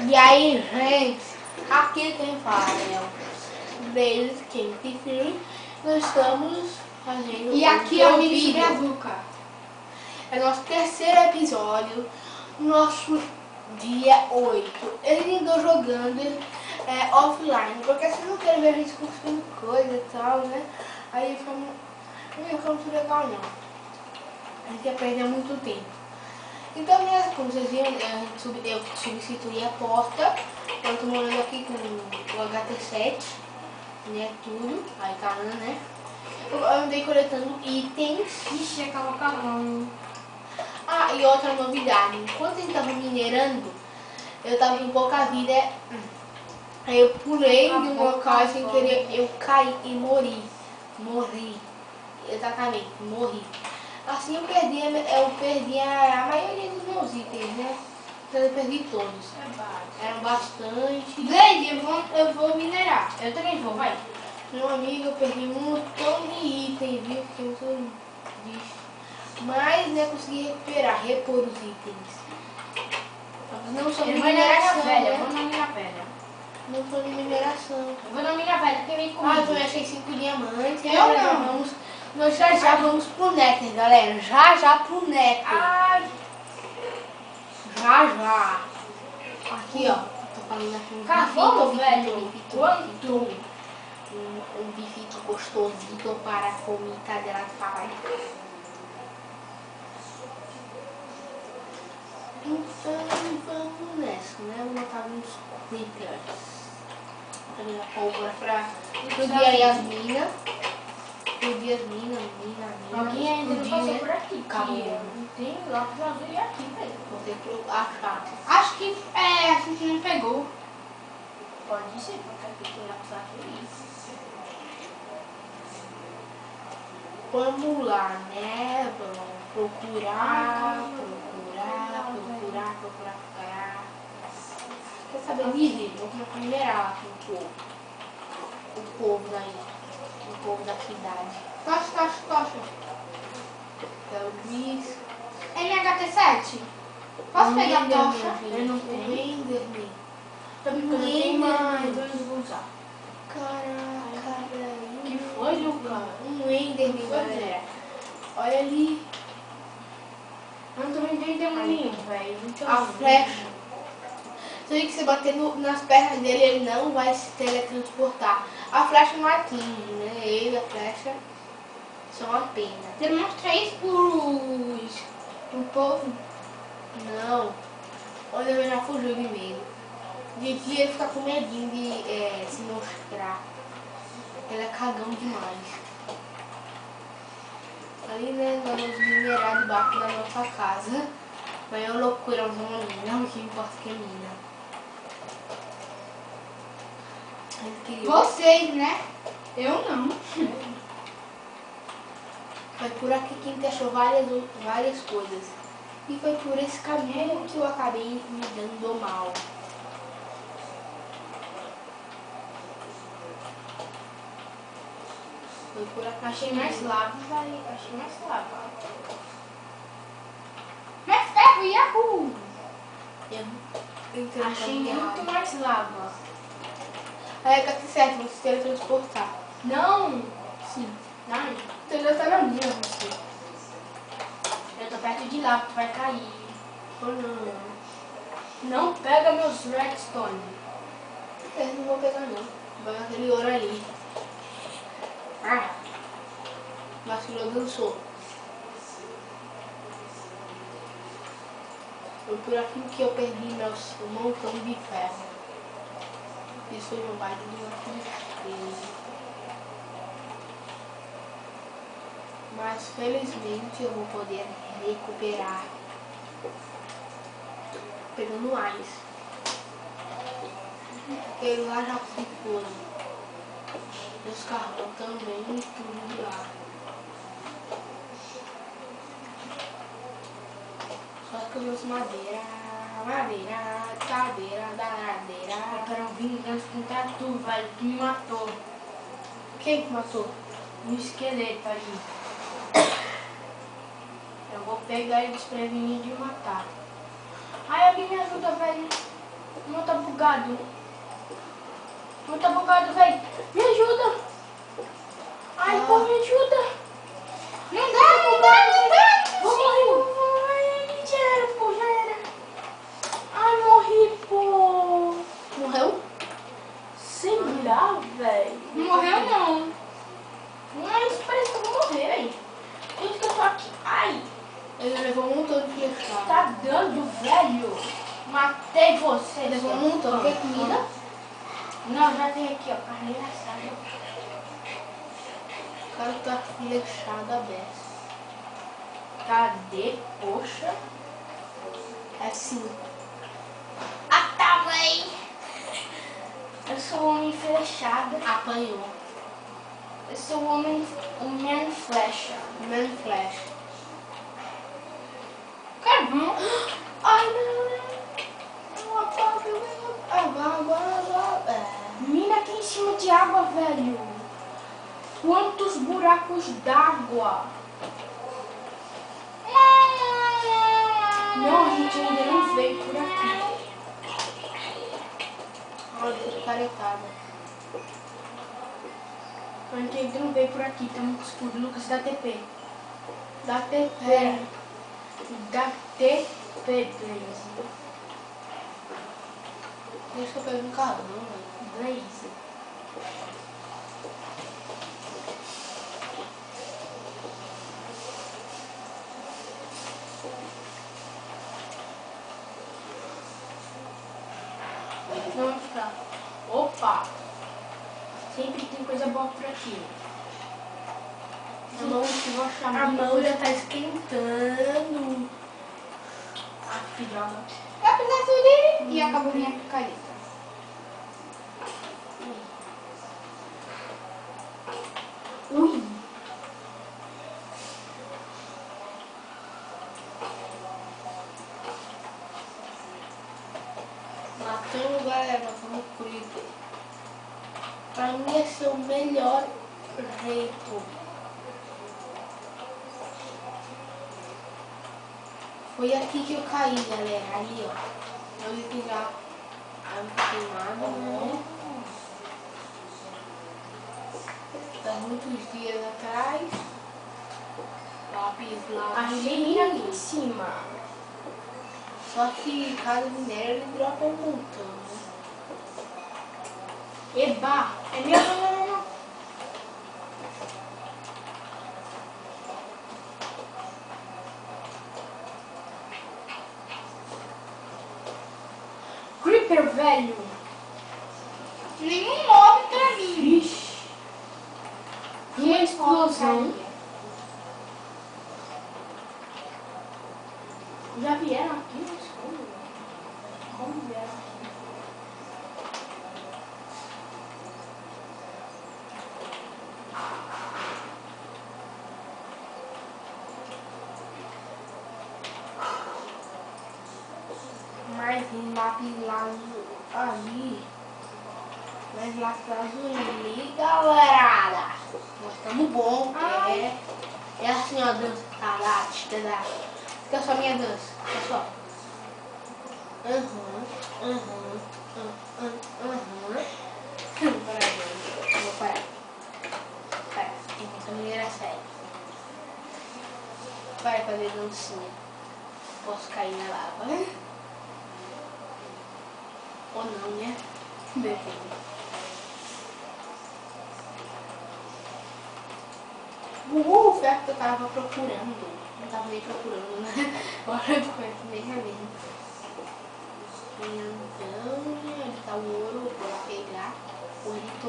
E aí, gente, aqui quem fala é o Beijo Quente Filme. Nós estamos fazendo. E aqui é o Mini Brazuca. É nosso terceiro episódio, nosso dia 8. Eu estou jogando offline, porque vocês não querem ver a gente construindo coisa e tal, né? Aí não fica muito legal não. A gente ia perder muito tempo. Então, como vocês viram, eu substituí a porta. Eu estou morando aqui com o HT7, né, tudo. Aí tá, né? Eu andei coletando itens. Ixi, é macarrão. Ah, e outra novidade. Enquanto eu estava minerando, eu estava com pouca vida. Aí eu pulei de um local sem querer, eu caí e morri. Exatamente, morri. Assim eu perdi a maioria dos meus itens, né? Então eu perdi todos. Eram bastante. Leide, eu vou minerar. Eu também vou, vai. Meu amigo, eu perdi um montão de itens, viu? Fiquei muito triste. Mas, né, consegui repor os itens. Não sou de mineração, né? Vou na mina velha. Não sou de mineração. Eu vou na mina velha, porque vem comigo. Ah, eu também achei 5 diamantes. Eu Agora não. Nós já vamos pro Nether, galera. Já pro Nether. Ai, Já. Aqui, ó. Tô falando aqui um cavalo, bifito, velho. Quanto? Um bifito gostosito para a comida dela de papai. Então, vamos nessa, né? Vou botar uns creepers. Também a pólvora pra explodir aí as minas. Explodir as minas. Alguém ainda não explodir, passou né? por aqui. Acabou. Não tem lápis azul aqui, velho. Vou ter que achar. Acho que a gente não pegou. Pode ser, porque aqui tem lápis azul. Vamos lá, né? Vamos procurar. Quer saber disso? Vou começar a minerar com o povo daí. O povo da cidade. Tocha. Quero bis. MHT7. Posso pegar a tocha? Eu não tenho Enderman. Também porque eu não tenho mais, eu não vou usar. Caraca, Que foi, Lucas? um Enderman, galera. Olha ali. Eu também não tenho nenhum, velho. A flecha. Se você bater nas pernas dele, ele não vai se teletransportar. A flecha não atinge, né? Ele, a flecha, são apenas. Demonstra isso pro povo. Não. Olha, ele já fugiu de medo. De dia ele fica com medinho de se mostrar. Ele é cagão demais. Ali, né, nós vamos minerar debaixo da nossa casa. Mas é uma loucura, nós vamos mina, o que importa que é mina. Vocês, né? Eu não. Foi por aqui que a gente achou várias coisas. E foi por esse caminho que eu acabei me dando mal. Foi por aqui. Achei mais lápis aí. Mais ferro, Yahoo! Eu Achei muito mais lava. Aí tá certo, você teletransportar. Não! Sim. Não. Você já tá na minha, você. Eu tô perto de lá, tu vai cair. Ou não? Não pega meus redstone. Eu não vou pegar não. Vai aquele ouro ali. Ah! Vacilou, dançou. Foi por aqui que eu perdi um montão de ferro. Isso foi um baita de uma tristeza. Mas felizmente eu vou poder recuperar. Pegando mais. Porque lá já se foi. Os carros também e tudo lá. Só que eu uso madeira, cadeira, danadeira. Eu quero vingança contra tu, velho. Tu me matou. Quem que matou? Um esqueleto ali. Eu vou pegar ele desprevenido e matar. Ai, alguém me ajuda, velho. Não tá bugado. Muito bugado, velho. Me ajuda. Ai, pô, me ajuda. Não dá, não dá, não dá. Vou morrer. Já era, pô, já era. Ai, morri, pô. Morreu? Sei lá, velho. Morreu não. Mas parece que eu vou morrer, velho. Tudo que eu tô aqui. Ai. Ele levou um montão de flechada. Tá dando, velho. Matei você. Levou um montão. Quer comida? Não, já tem aqui, ó. Carneira assada. O cara tá flechado a beça. Cadê? Poxa. É sim. Ah, tá, véi. Eu sou o homem flechado. Apanhou. Eu sou o homem flecha. Man flash. Carvão. Ai, não. Água. Mina aqui em cima de água, velho. Quantos buracos d'água. Não, a gente ainda não veio por aqui. Olha, caretada. A gente ainda não veio por aqui. Tá muito escuro. Lucas, dá TP. Dá TP. Dá TP, Blaze. Deixa que eu pegue um carrão, velho. Blaze. Não vai ficar. Opa! Sempre tem coisa boa por aqui. A mão, Vou achar a mão já tá esquentando. Ah, que droga. Apesar de e acabou minha picareta. Ui! Matando, galera, matando o Creeper. Pra mim esse é o melhor jeito. Foi aqui que eu caí, galera. Ali, ó. Eu vi que já queimado, né? Há muitos dias atrás. Lápis lá. Achei mina aqui em cima. Só que cada minério ele dropa um montão, né? Eba! É meu, não. Creeper, velho! Nenhum mob pra mim! Vixe! Uma explosão. Já vieram aqui no escuro? Como vieram aqui? Mais lápis lazuli ali. Mais lápis lazuli, galera. Nós estamos bom. É assim, ó, dança. Fica só minha dança. Fica só. Parar, eu vou parar. Para, essa mulher é séria. Para fazer dancinha. Posso cair na lava. Ou não, né? Depende. O ferro que eu tava procurando. Não tava nem procurando, né? Agora eu conheço nem a mim. Então, ali tá o ouro. Vou pegar. Orito.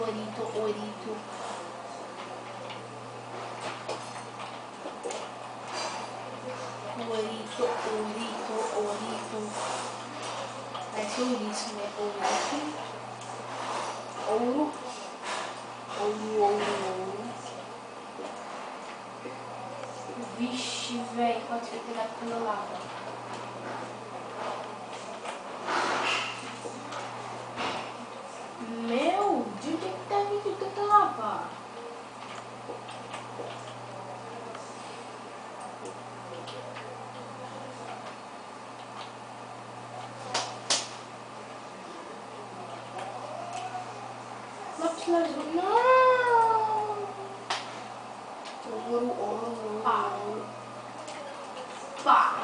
Orito. Parece ouriço, né? Ouro. Vixe, velho, pode ser pegado pela lava. Meu, de onde é que tá vindo tanta lava? Lazul. Não! Ouro, ouro, Pá. ouro. Pá!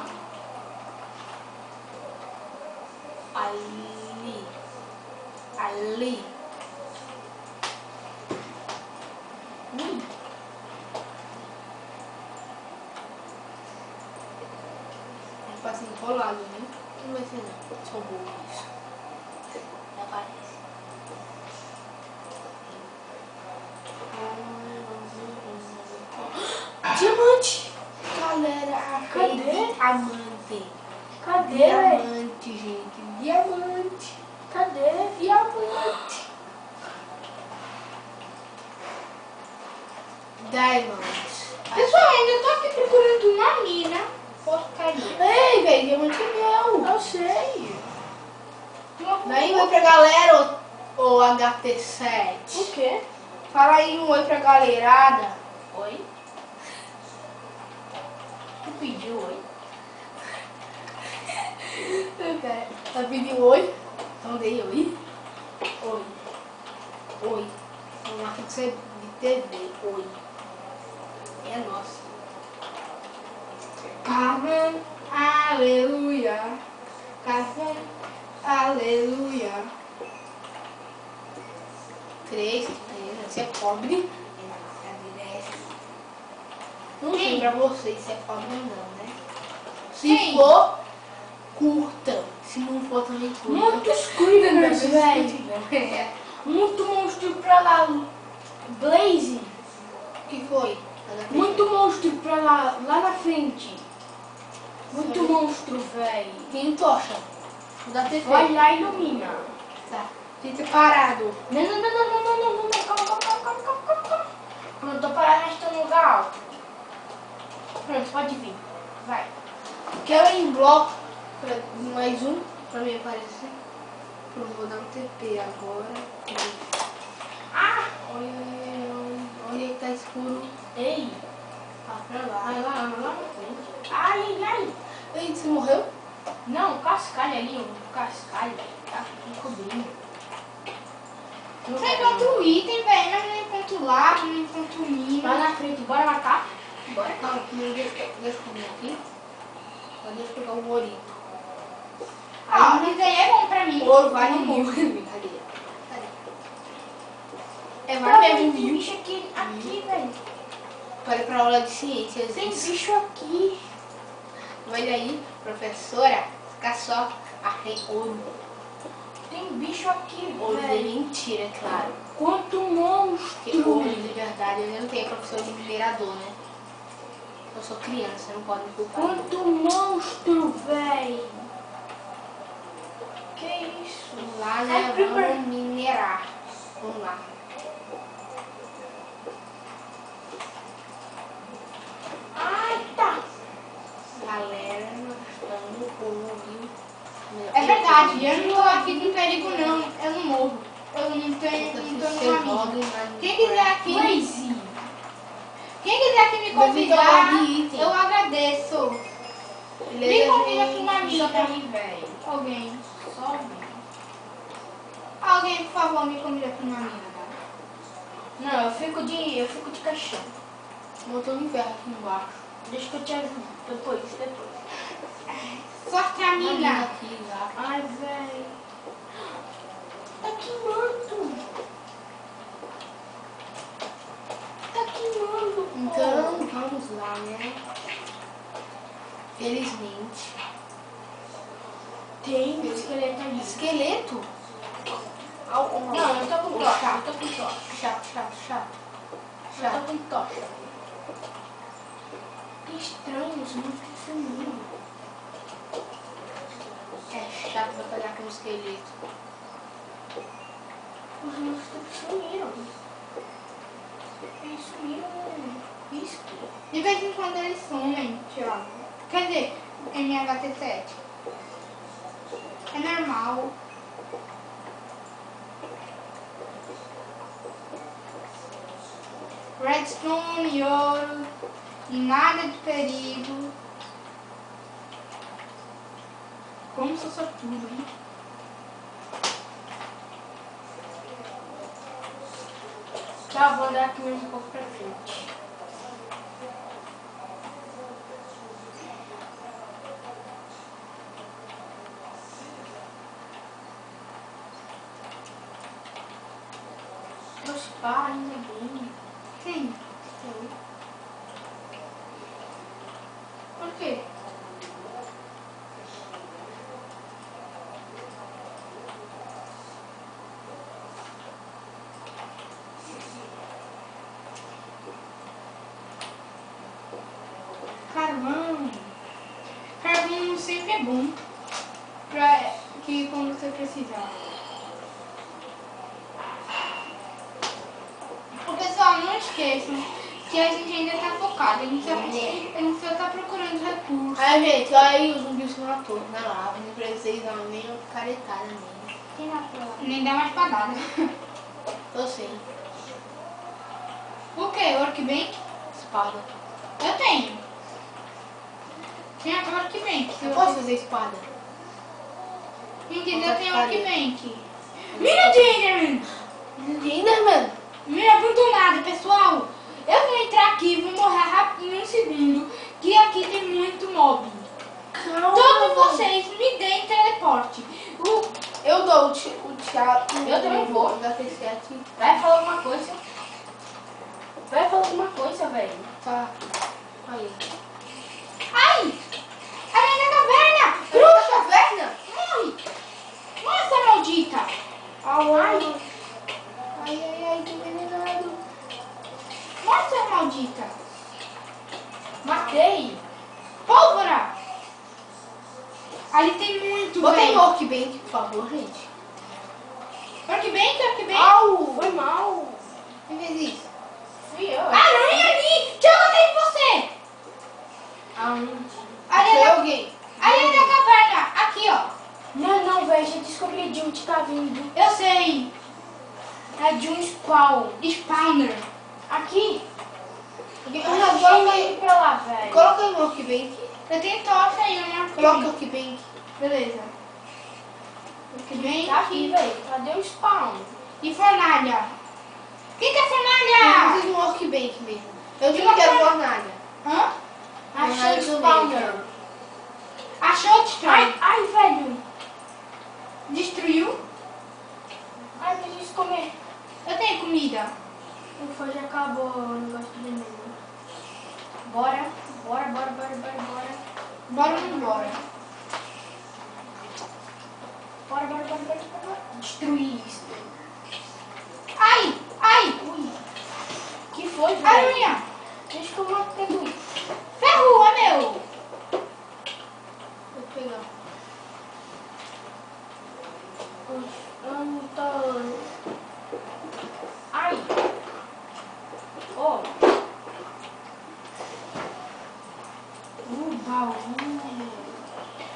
Ali. Ali. Ui! Vai ser enrolado, né? Não vai ser não. Só vou isso. Já aparece. Diamante! Galera, achei Cadê? diamante. Cadê, velho? Diamante, gente. Diamante. Cadê? Diamante. Diamond. Pessoal, ainda tô aqui procurando uma mina. Posso cair. Ei, velho, diamante é meu. Eu sei. Daí um oi pra galera, ô HT7. O quê? Fala aí um oi pra galerada. Oi? Tu pediu oi? Tá pedindo oi? Então dei oi. Oi. Oi. Vamos lá, tem que ser de TV. Oi. É nosso. Carmen, aleluia. Carmen, aleluia. 3, você é pobre. Não sei pra vocês se é pobre ou não, né? Se Sim. for, curta. Se não for, também curta. Muitos creepers, velho. É. Muito monstro pra lá. Blaze. O que foi? Muito monstro pra lá, lá na frente. Muito monstro, velho. Tem tocha. Da TV. Vai lá e ilumina. Tá. Fica parado. Não, não, não, não, não, não, não, não, calma, calma, calma, calma, calma, calma. Pronto, tô parado, mas tô no lugar alto. Pronto, pode vir. Vai. Quero em bloco. Mais um. Pra mim aparecer. Pronto, vou dar um TP agora. Ah! Olha que tá escuro. Ei! Tá pra lá. Vai lá na frente. Ai, ai, ai. Ei, você morreu? Não, o cascalho ali, o cascalho. Tá encobrindo. Não Você vai encontra o item, velho, mas não encontro lá, não encontro mina. Lá na frente, bora matar? Bora. Calma, deixa eu comer aqui. Deixa eu pegar o ourinho. Ah, isso aí é bom pra mim. Ouro vale mil. Brincadeira. É Tá vale vendo mil. bicho aqui, velho. Para pra aula de ciências. Tem bicho aqui. Olha aí, professora. Fica só. Achei ouro. Tem bicho aqui, Ouro de velho. mentira, é claro. Quanto Porque monstro. ouro de verdade, eu não tenho professor de minerador, né? Eu sou criança, não pode me culpar. Quanto monstro, velho. Que isso? Vamos lá, né? Vamos minerar. Vamos lá. Ai, tá. Galera, nós estamos com o rio. É verdade, eu não tô aqui com perigo não. Eu não morro. Eu não tenho, não tô Você numa joga mina. na- Quem quiser aqui, Blaze. quem quiser aqui me Blaze convidar, joga de item. eu agradeço. Ele Me é convida de- pra uma mina. Só pra mim, velho. Alguém. Só alguém. Alguém, por favor, me convida pra uma mina. Não, eu fico de caixão. Botou um ferro aqui embaixo. Deixa que eu te ajudo. Depois. Sorte a Mina mina. aqui já. Ai, velho. Tá queimando. Tá queimando. Então, vamos lá, né? Felizmente. Tem um esqueleto ali. Esqueleto? Não, eu tô com tocha. Eu tô com tocha. Chato. Eu tô com tocha. Que estranho, os monstros sumiram. É chato batalhar com o esqueleto. Os monstros sumiram. Eles sumiram no risco. De vez em quando eles somem, Thiago. Quer dizer, MHT7. É normal. Redstone, ouro, nada de perigo. Como sou sortudo, hein? Já vou andar aqui mais um pouco pra frente. Trouxe pá, ainda bem. Sim. Por quê? Carvão. Carvão sempre é bom. Pra que quando você precisar. O pessoal, não esqueçam que a gente ainda tá focado. A gente só tá procurando recursos. Aí, gente, olha aí os zumbis se matou na lava. Não precisa nem uma caretada nele. Quem matou lá? Nem dá mais padada. Eu sei. O que? Workbench? Espada. Eu tenho. Tem a Workbench. Eu posso fazer espada? Mentira, eu tenho Workbench. Mina de Enderman! Enderman! Mina abandonada, pessoal! Eu vou entrar aqui e vou morrer rápido em um segundo. Que aqui tem muito mob. Calma. Todos vocês me deem teleporte. Eu dou o Thiago. Eu também vou. Da T7. Vai falar alguma coisa. Vai falar alguma coisa, velho. Tá. Aí. Ai! Aranha da caverna! Bruxa! Caverna? Morre! Nossa, maldita! Ai. Ai, tô envenenado. Nossa, maldita! Matei! Pólvora! Ali tem muito, Botei velho. Workbench, por favor, gente. Workbench. Au! Foi mal. Quem fez isso? Fui eu. Aranha ali! Deixa eu bater em você! Aonde? Aranha Foi da... alguém? Aranha da caverna! Aqui, ó. Não, velho, já descobri de onde tá vindo. Eu sei. É de um spawn. Spawner. Aqui? Coloca Coloca aí. aí pra lá, velho. Coloca aí o Workbench. Eu tenho tocha aí, né? Coloca o Workbench. Beleza. Workbench. Tá aqui, velho. Cadê o spawn? E fornalha. Quem quer Eu fornalha? preciso de um Workbench mesmo. Eu digo que quero fornalha. Hã? Achei o também, spawner. Achou? Destrói. Ai, velho. Destruiu. Ai, preciso comer. Eu tenho comida. Ufa, já acabou o negócio de veneno. Bora. Bora. Bora ou não bora? Bora. Destruir isso. Ai! Ui. Que foi, velho? Aranha! Deixa que eu mato tudo. Ferro, é meu! Vou pegar. Ai. Ó. Baú.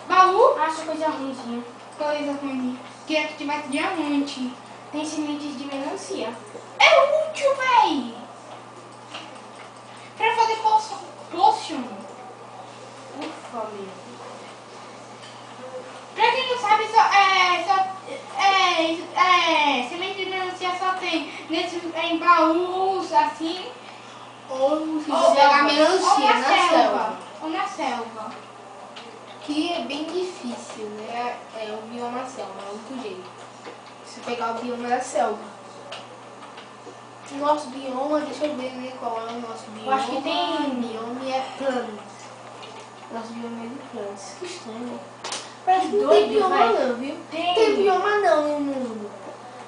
Baú? Acho coisa ruimzinha. Coisa ruim. Queria que tivesse diamante. Tem sementes de melancia. É útil, véi! Pra fazer potion. Ufa, meu. Pra quem não sabe, semente de melancia só tem em baús, assim, Ou se ou pegar ou melancia na selva. Ou na selva. Que é bem difícil, né? É o bioma selva, é outro jeito. Se pegar o bioma da selva. Nosso bioma, deixa eu ver, né, qual é o nosso bioma. Eu acho que tem- Bioma é planos. Nosso bioma é de planos. Que estranho, né? Parece que não Doido, tem bioma vai. não, viu? Tem. Tem bioma não no mundo.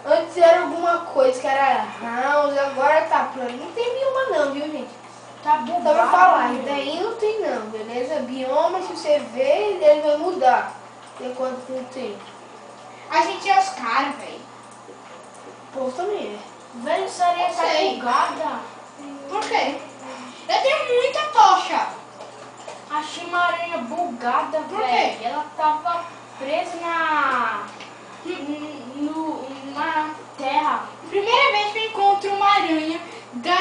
Antes era alguma coisa que era house, agora tá plano. Não tem bioma não, viu, gente? Tá bugado. Só pra falar, meu. daí não tem não, beleza? Bioma, se você ver, ele vai mudar de acordo com o tempo. A gente é os caras, velho. O povo também é. Velho, essa areia tá Sei. bugada. Por quê? Eu tenho muita tocha. Achei uma aranha bugada, Por velho. quê? Ela tava presa na terra. Primeira vez que eu encontro uma aranha da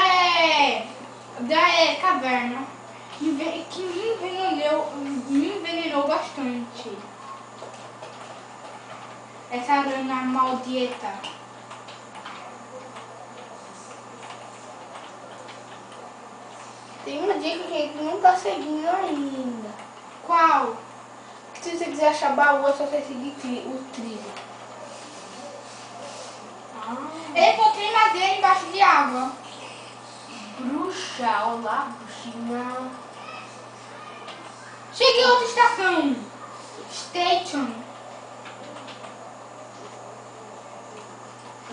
caverna que me envenenou bastante. Essa aranha maldita. Tem uma dica que a gente não tá seguindo ainda. Qual? Que se você quiser achar baú, é só você seguir o trilho. Eu encontrei madeira embaixo de água. Bruxa, olá, bruxinha. Cheguei a outra estação. Station.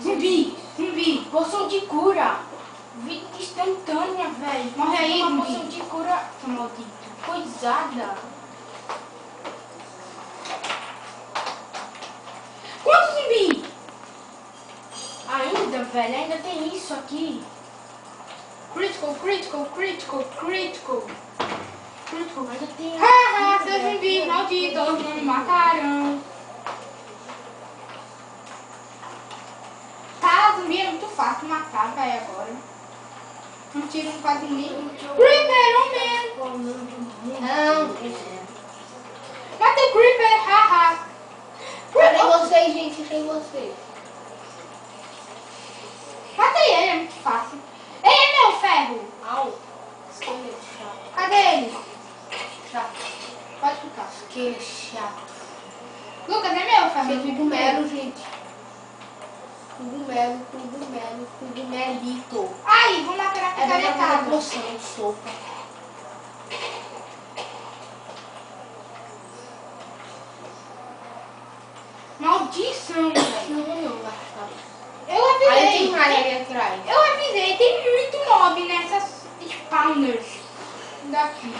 Zumbi. Poção de cura. Vida instantânea, velho. Morre aí, Uma zumbi. poção de cura, seu maldito. Coisada. Quantos zumbi? Ainda, velho, ainda tem isso aqui. Critical. Ainda tem. Haha, seus zumbis malditos me mataram. Tá, zumbi é muito fácil matar, velho, agora. Não tira quase nem. Creeper, homem! Não. Matei Creeper, haha. Cadê vocês, gente? Cadê vocês? Matei ele, é muito fácil. Ei, é meu ferro! Au. Esqueleto chato. Cadê ele? Chato. Pode ficar. Esqueleto chato. Lucas, é meu ferro? Isso é cogumelo, gente. Cogumelito. Ai, vou matar a É pra fazer picaretada. poção de sopa. Maldição, velho. Não, gastado. Eu Aí tem avisei. mais ali atrás. Eu avisei, tem muito mob nessas spawners daqui.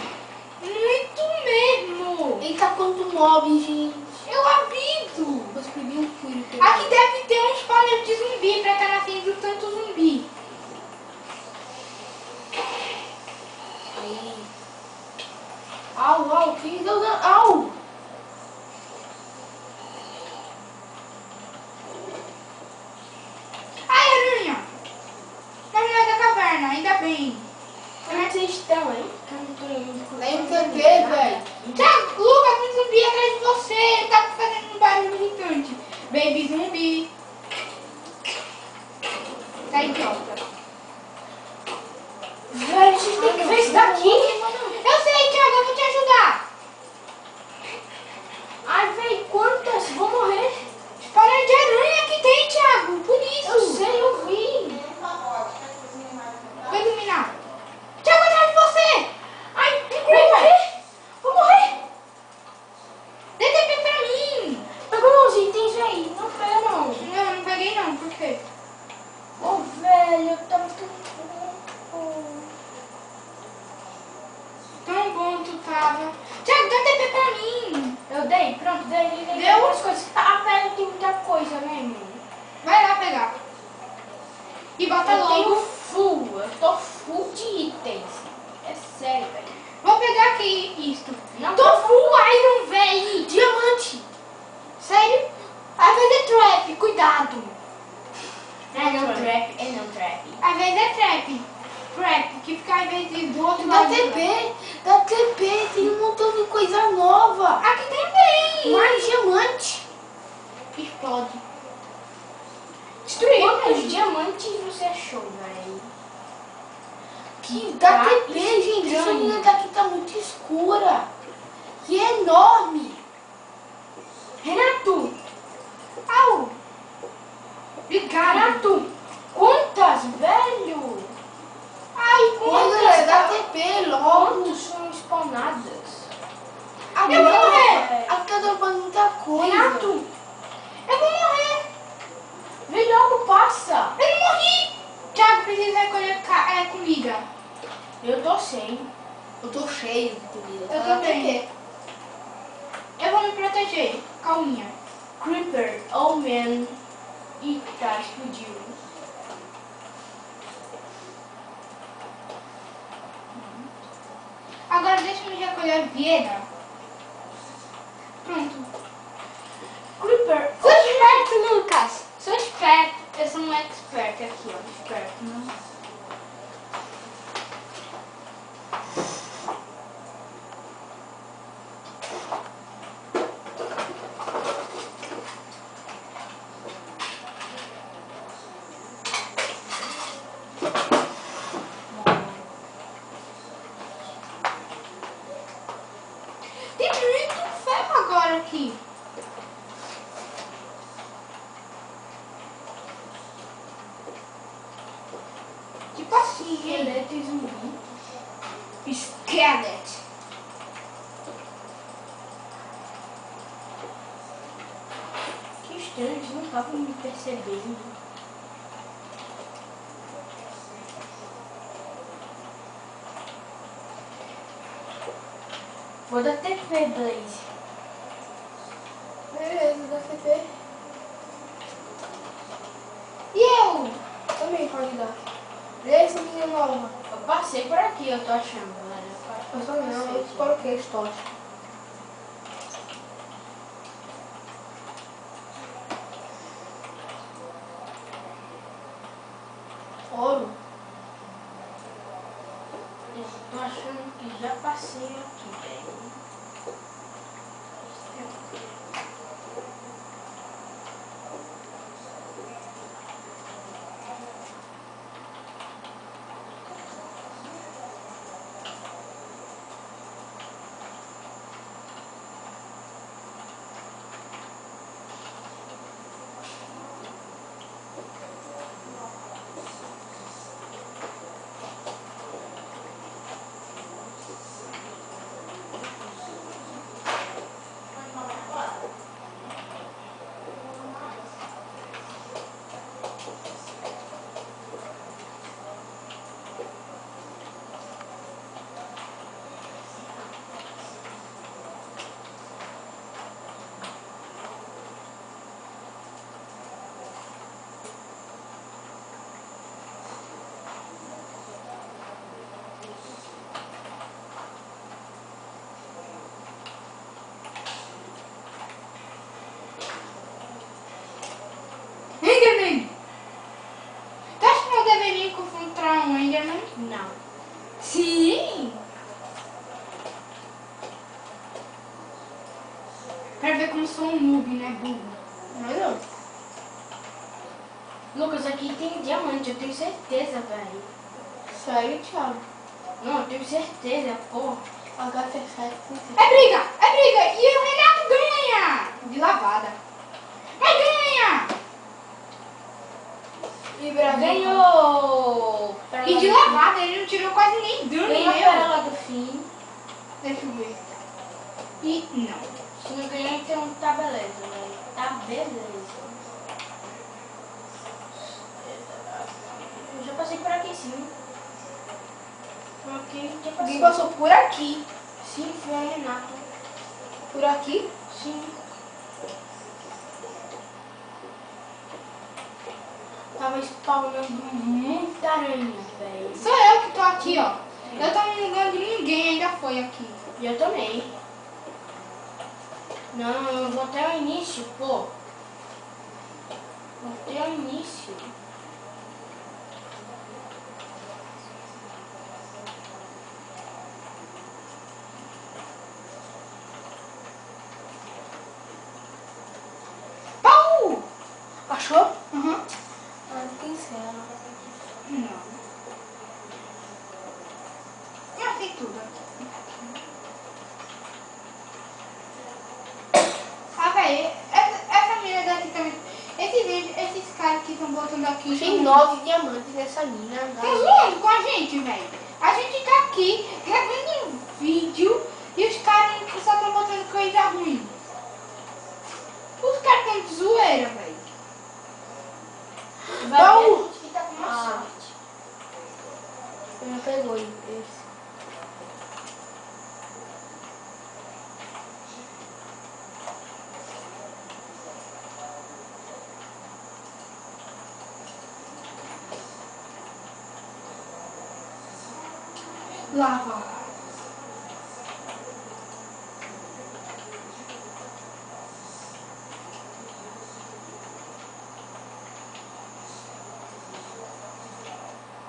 Muito mesmo. Eita, quanto mob, gente. Eu aviso. Vou escrever um furo. Aqui deve ter um spawner de zumbi pra estar nascendo tanto zumbi. Aí. Au, que Deus, au. Ai, aranha. Mas não é da caverna, ainda bem. Como é que vocês estão, hein? Eu não tô indo. Nem o TP, velho. Tiago, Lucas, tem zumbi atrás de você. Ele tá fazendo um barulho irritante. Baby zumbi. Tá idiota. Velho, vocês têm que ver isso daqui. Eu sei, Thiago, eu vou te ajudar. Ai, velho, quantas? Vou morrer. Spawner de aranha que tem, Thiago. Por isso. Eu sei, eu vi. Vou iluminar. Thiago, atrás de você. Ai, creeper. Vou morrer. Dê TP pra mim. Pegou os itens aí. Não pega, não. Não, não peguei não. Por quê? Ô, velho, eu tava tão... Tão bom tu tava. Thiago, dá TP pra mim. Eu dei, pronto, dei. Deu? Algumas coisas. A pele tem muita coisa mesmo. Vai lá pegar. E bota Eu tenho logo. full, eu tô full de itens. É sério, velho. Vou pegar aqui isto. Não Tô full iron, velho. Diamante. Sério? Às vezes é trap, cuidado. É não trap, é não trap. Às vezes é trap. Trap, que fica às vezes do outro Dá lado. TP, tem um montão de coisa nova. Aqui também. Mais diamante. Explode. Destruiu. Quantos diamantes você achou, velho? Que dá Tá TP, gente. Essa estranho. linha daqui tá muito escura. E é enorme. Renato! Au. Obrigado. Renato! Quantas, velho? Ai, Olha, dá TP logo. Quantos são spawnadas? Eu vou morrer. Aqui tá dropando muita coisa. Renato! Eu vou morrer. Vem logo, passa! Eu não morri. Thiago precisa recolher comida. Eu tô sem. Eu tô cheio de comida. Eu Dá também. TP. Eu vou me proteger. Calminha. Creeper, oh man. Ih, tá, explodiu. Agora deixa eu me recolher a vida. Pronto. Creeper, Sou esperto, Lucas. Sou esperto. Eu sou um expert aqui, ó. Esperto, né? tipo assim, Esqueleto e zumbi. Skeleton. Que estranho, eles não estavam me percebendo. Vou dar TP, Blaze. Beleza, dá TP. E eu? Também pode dar. Esse menino nova. Eu passei por aqui, eu tô achando, galera. Eu só não, eu coloquei os toques. Ouro. Eu tô achando que já passei aqui, velho. Enderman! Tu acha que eu deveria encontrar um Enderman? Não. Sim! Pra ver como sou um noob, né, burro? Não. Lucas, aqui tem diamante, eu tenho certeza, velho. Sério, Thiago. Não, eu tenho certeza, pô. HT7. É briga! É briga! E o Renato ganha! De lavada. Vai ganhar! E Brasil. Ganhou! E de lavada, ele não tirou quase nem dano, Ganhou a meu. pérola do fim. Deixa eu ver. E não. Se não ganhar, então tá beleza, velho. Tá beleza. Eu já passei por aqui, sim. Aqui, já Alguém passei. passou por aqui. Sim, foi a Renata. Por aqui? Sim. Tava spawnando muita aranha, velho. Sou eu que tô aqui, ó. Eu tô num lugar onde ninguém ainda foi aqui. E eu também. Não, eu vou até o início, pô. Vou até o início. Pau! Achou? Uhum. Ah, pincel. Não. Eu achei tudo aqui. Ah, velho, essa mina daqui também. Esses caras que estão botando aqui. Tem tão- 9 diamantes nessa mina. Tá zoando com a gente, velho. A gente tá aqui gravando um vídeo e os caras só estão botando coisa ruim. Os caras estão de zoeira, velho. Vai Baú. ver, a gente fica com uma Ah. sorte. Ele não pegou esse. Lava.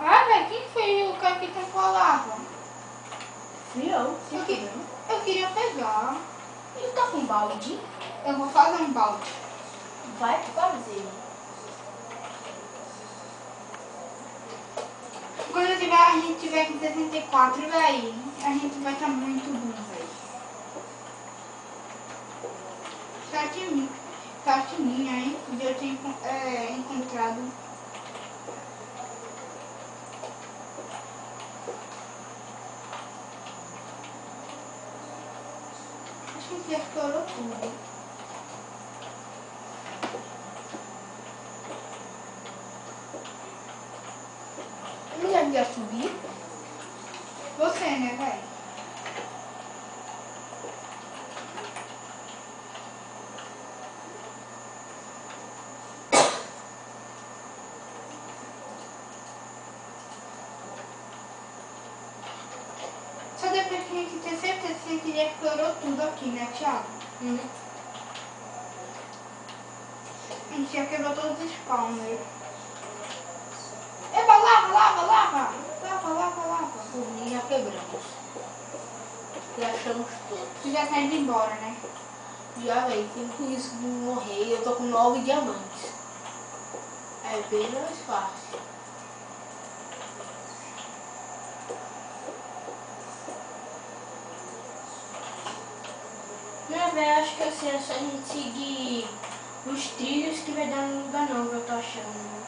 Ah, velho, quem foi o cara que tampou a lava? Fui eu. Eu queria pegar. Ele tá com balde? Eu vou fazer um balde. Vai fazer. Quando a gente tiver com 64, velho, a gente vai estar muito bom, velho. Sorte minha, hein? De eu ter encontrado. gente já explorou tudo. Eu já devia subir. Você, né, velho? Só depois que a gente tem certeza que a gente já explorou tudo aqui, né, Thiago? A gente já quebrou todos os spawners. Eba, lava, lava, lava! Lava, lava, lava. Por mim já quebramos. Já achamos todos. Tu já tá indo embora, né? Já, velho, tem com isso de morrer. Eu tô com 9 diamantes. É bem mais fácil. Não, velho, acho que assim, é só a gente seguir os trilhos que vai dar no lugar não, que eu tô achando.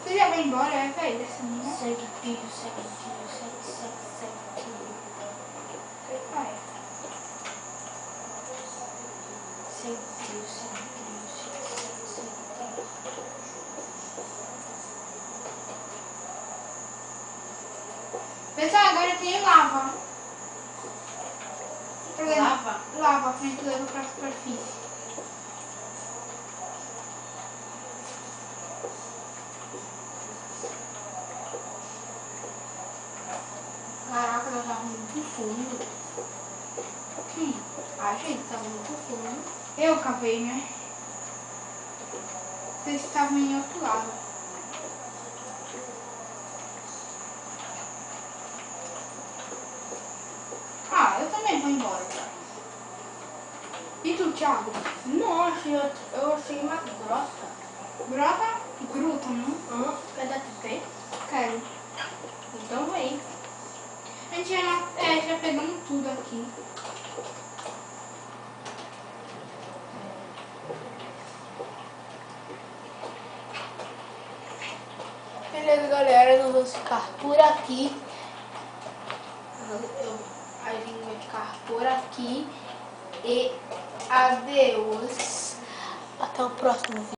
Tu já vai embora, é, velho, dessa mina? Segue trilho, segue trilho, segue trilho. Vai. Segue trilho, segue trilho, segue trilho. Pessoal, agora tem lava. Tá vendo? Lava? Lava, que a gente leva pra superfície. Caraca, nós tava muito fundo. A gente tava muito fundo. Eu cavei, né? Vocês estavam em outro lado. Ah, eu também vou embora, cara. E tu, Thiago? Nossa, eu achei uma grota. Grota? Gruta, não? Quer dar TP? Quero. Então vem. A gente já pegamos tudo aqui. Beleza, galera, nós vamos ficar por aqui. A gente vai ficar por aqui. E adeus. Até o próximo vídeo.